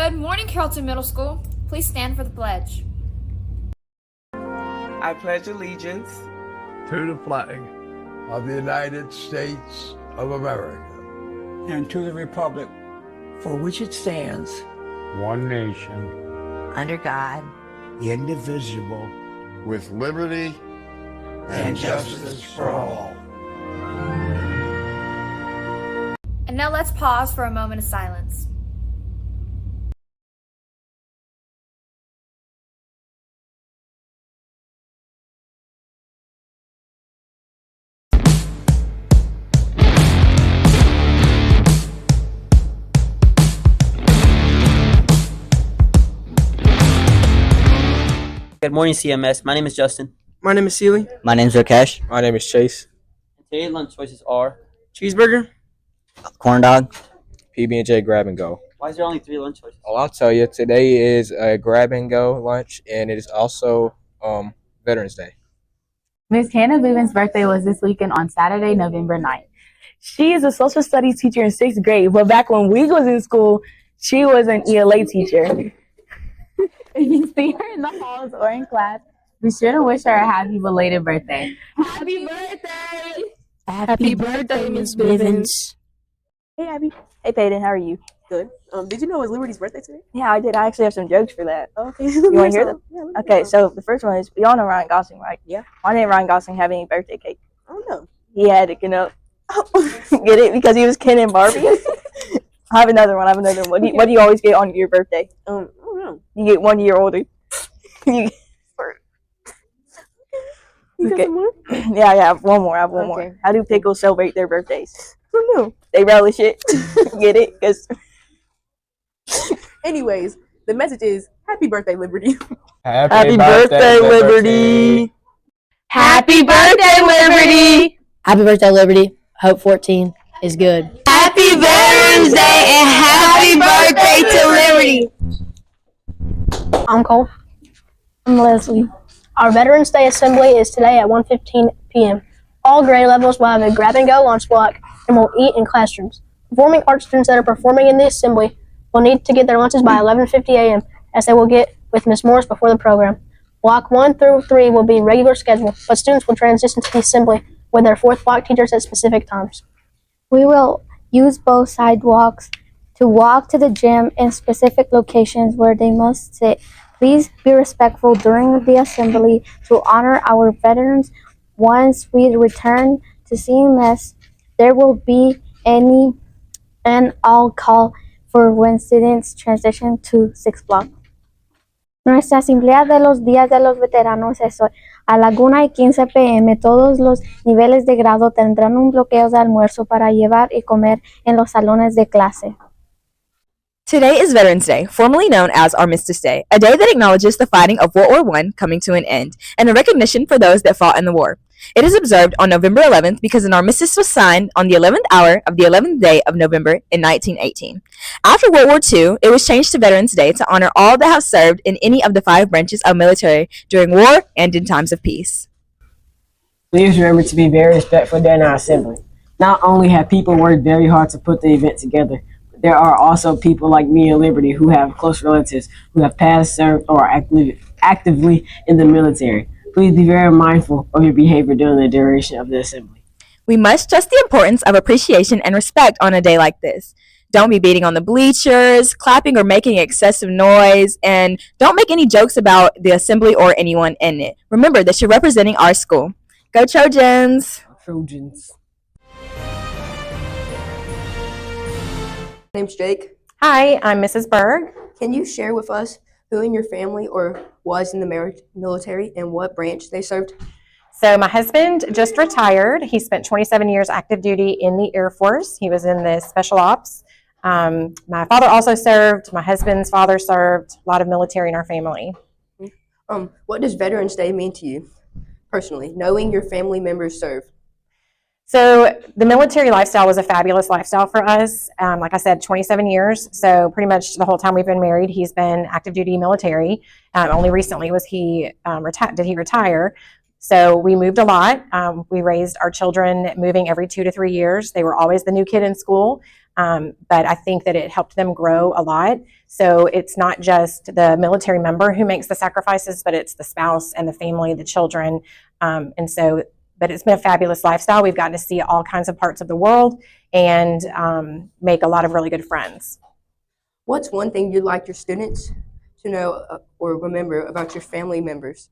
Good morning, Carrollton Middle School. Please stand for the pledge. I pledge allegiance to the flag of the United States of America and to the republic for which it stands, one nation, under God, indivisible, with liberty and justice for all. And now let's pause for a moment of silence. Good morning, CMS. My name is Justin. My name is Sealy. My name's Rakesh. My name is Chase. Today's lunch choices are Cheeseburger, Corn dog. PB&J grab and go. why is there only 3 lunch choices? Oh, I'll tell you. Today is a grab and go lunch, and it is also Veterans Day. Miss Hannah Beeman's birthday was this weekend on Saturday, November 9th. She is a social studies teacher in 6th grade, but back when we was in school, she was an ELA teacher. If you see her in the halls or in class, be sure to wish her a happy belated birthday. Happy birthday! Happy birthday, Miss Bivens. Hey, Abby. Hey, Peyton. How are you? Good. Did you know it was Liberty's birthday today? Yeah, I did. I actually have some jokes for that. Okay. You want to hear them? Yeah, okay, so the first one is, we all know Ryan Gosling, right? Yeah. Why didn't Ryan Gosling have any birthday cake? I don't know. He had it, get it? Because he was Ken and Barbie. I have another one. What do you always get on your birthday? I don't know. You get 1 year older. You got some more? Yeah, I have one more. More. How do pickles celebrate their birthdays? I don't know. They relish it. Get it? Because. Anyways, the message is happy birthday, Liberty. Happy birthday, Liberty. Happy birthday, Liberty. Happy birthday, Liberty. Hope 14 is good. Happy Veterans Day and happy birthday to Liberty. I'm Cole. I'm Leslie. Our Veterans Day assembly is today at 1:15 p.m. All grade levels will have a grab-and-go lunch block and will eat in classrooms. Performing arts students that are performing in the assembly will need to get their lunches by 11:50 a.m. as they will get with Ms. Morris before the program. Block 1 through 3 will be regular schedule, but students will transition to the assembly with their 4th block teachers at specific times. We will use both sidewalks to walk to the gym in specific locations where they must sit. Please be respectful during the assembly to honor our veterans. Once we return to CMS, there will be an all call for when students transition to 6th block. Nuestra asamblea de los días de los veteranos es hoy. A la 1:15 p.m. Todos los niveles de grado tendrán un bloqueo de almuerzo para llevar y comer en los salones de clase. Today is Veterans Day, formerly known as Armistice Day, a day that acknowledges the fighting of World War I coming to an end, and a recognition for those that fought in the war. It is observed on November 11th because an armistice was signed on the 11th hour of the 11th day of November in 1918. After World War II, it was changed to Veterans Day to honor all that have served in any of the 5 branches of military during war and in times of peace. Please remember to be very respectful during our assembly. Not only have people worked very hard to put the event together, there are also people like me and Liberty who have close relatives who have passed, served, or are actively in the military. Please be very mindful of your behavior during the duration of the assembly. We must stress the importance of appreciation and respect on a day like this. Don't be beating on the bleachers, clapping or making excessive noise, and don't make any jokes about the assembly or anyone in it. Remember that you're representing our school. Go Trojans! Trojans. My name's Jake. Hi, I'm Mrs. Berg. Can you share with us who in your family or was in the military and what branch they served? So my husband just retired. He spent 27 years active duty in the Air Force. He was in the Special Ops. My father also served. My husband's father served. A lot of military in our family. What does Veterans Day mean to you personally, knowing your family members served? So the military lifestyle was a fabulous lifestyle for us. Like I said, 27 years. So pretty much the whole time we've been married, he's been active duty military. Only recently was he did he retire. So we moved a lot. We raised our children moving every 2 to 3 years. They were always the new kid in school. But I think that it helped them grow a lot. So it's not just the military member who makes the sacrifices, but it's the spouse and the family, the children. But it's been a fabulous lifestyle. We've gotten to see all kinds of parts of the world and make a lot of really good friends. What's one thing you'd like your students to know or remember about your family members?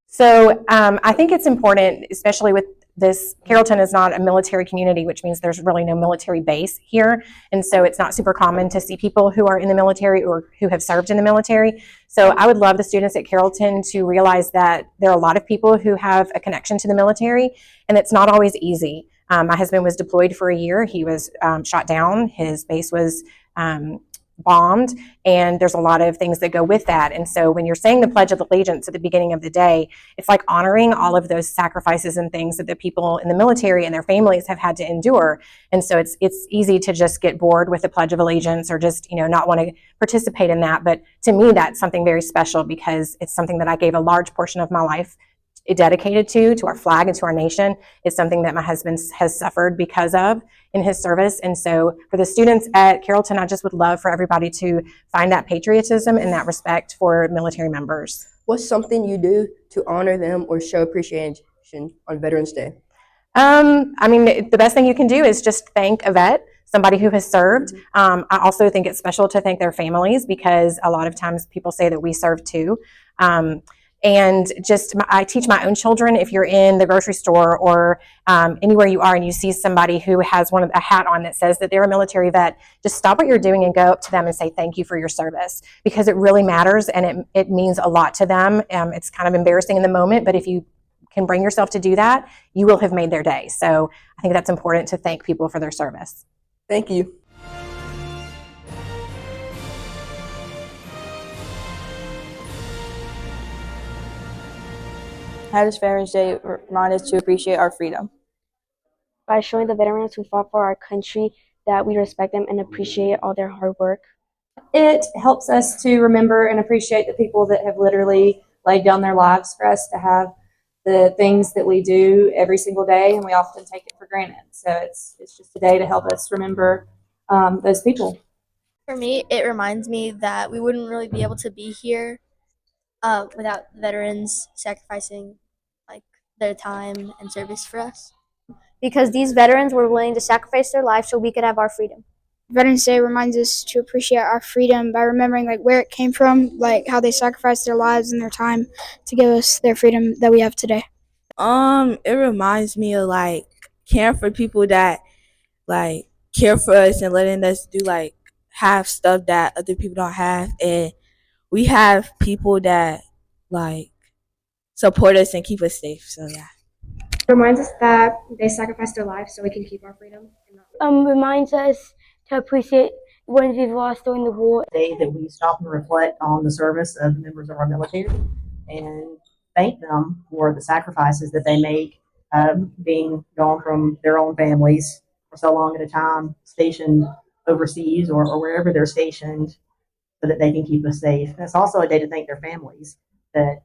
So I think it's important, especially with this, Carrollton is not a military community, which means there's really no military base here. And so it's not super common to see people who are in the military or who have served in the military. So I would love the students at Carrollton to realize that there are a lot of people who have a connection to the military, and it's not always easy. My husband was deployed for a year. He was shot down. His base was bombed, and there's a lot of things that go with that. And so when you're saying the Pledge of Allegiance at the beginning of the day, it's like honoring all of those sacrifices and things that the people in the military and their families have had to endure. And so it's easy to just get bored with the Pledge of Allegiance or just, not want to participate in that. But to me, that's something very special because it's something that I gave a large portion of my life dedicated to our flag and to our nation. It's something that my husband has suffered because of in his service. And so for the students at Carrollton, I just would love for everybody to find that patriotism and that respect for military members. What's something you do to honor them or show appreciation on Veterans Day? The best thing you can do is just thank a vet, somebody who has served. I also think it's special to thank their families because a lot of times people say that we serve too. And I teach my own children, if you're in the grocery store or anywhere you are and you see somebody who has a hat on that says that they're a military vet, just stop what you're doing and go up to them and say thank you for your service, because it really matters and it means a lot to them. It's kind of embarrassing in the moment, but if you can bring yourself to do that, you will have made their day. So I think that's important to thank people for their service. Thank you. How does Veterans Day remind us to appreciate our freedom? By showing the veterans who fought for our country that we respect them and appreciate all their hard work. It helps us to remember and appreciate the people that have literally laid down their lives for us to have the things that we do every single day, and we often take it for granted. So it's just a day to help us remember those people. For me, it reminds me that we wouldn't really be able to be here without veterans sacrificing their time and service for us. Because these veterans were willing to sacrifice their life so we could have our freedom. Veterans Day reminds us to appreciate our freedom by remembering where it came from, how they sacrificed their lives and their time to give us their freedom that we have today. It reminds me of caring for people that care for us and letting us do have stuff that other people don't have, and we have people that support us and keep us safe. So yeah. It reminds us that they sacrificed their lives so we can keep our freedom. Reminds us to appreciate when we've lost during the war. Day that we stop and reflect on the service of the members of our military and thank them for the sacrifices that they make, being gone from their own families for so long at a time, stationed overseas or wherever they're stationed, so that they can keep us safe. And it's also a day to thank their families that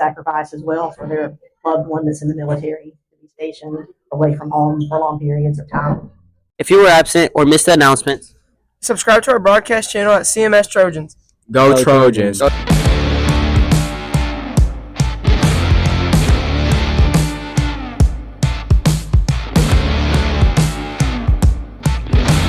sacrifice as well for their loved one that's in the military to be stationed away from home for long periods of time. If you were absent or missed the announcements, Subscribe to our broadcast channel at CMS Trojans. Go Trojans.